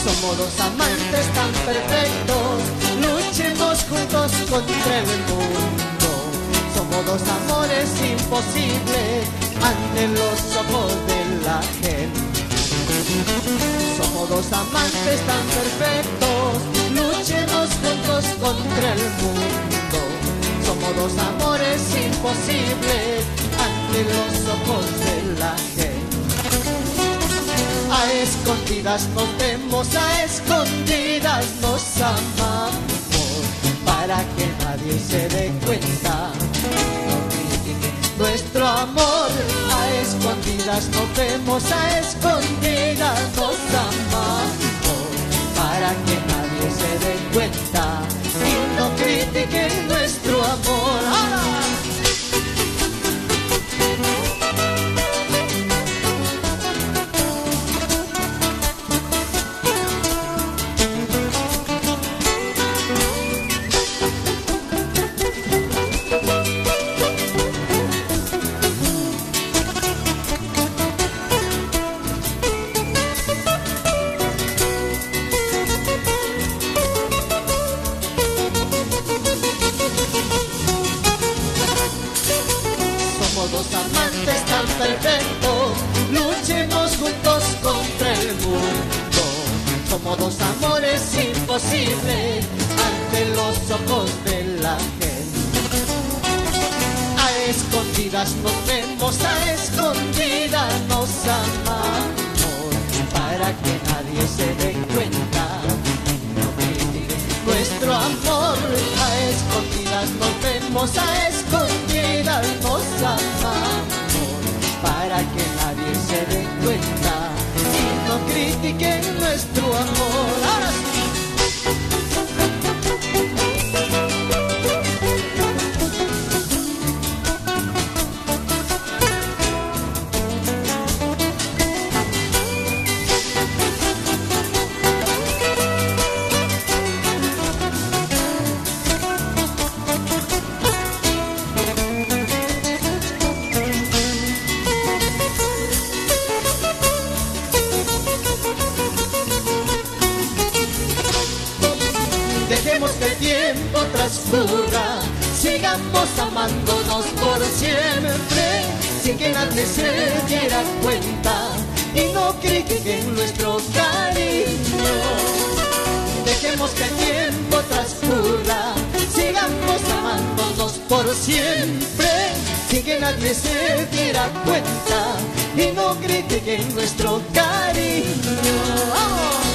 Somos dos amantes tan perfectos, luchemos juntos contra el mundo. Somos dos amores imposibles ante los ojos de la gente. Somos dos amantes tan perfectos, luchemos juntos contra el mundo. Somos dos amores imposibles ante los ojos de la gente. A escondidas nos vemos, a escondidas nos amamos, para que nadie se dé cuenta, no critiquen nuestro amor. A escondidas nos vemos, a escondidas nos amamos, para que nadie se dé cuenta y no critiquen nuestro amor. ¡Hala! Somos dos amantes tan perfectos, luchemos juntos contra el mundo. Somos dos amores imposibles ante los ojos de la gente. A escondidas nos vemos, a escondidas nos amamos, para que nadie se dé cuenta, no critiquen nuestro amor. A escondidas nos vemos, a escondidas nos amamos, para que nadie se dé cuenta y no critiquen nuestro amor. ¡Ahora sí! Dejemos que el tiempo transcurra, sigamos amándonos por siempre, sin que nadie se diera cuenta y no critiquen nuestro cariño. Dejemos que el tiempo transcurra, sigamos amándonos por siempre, sin que nadie se diera cuenta y no critiquen nuestro cariño. ¡Vamos!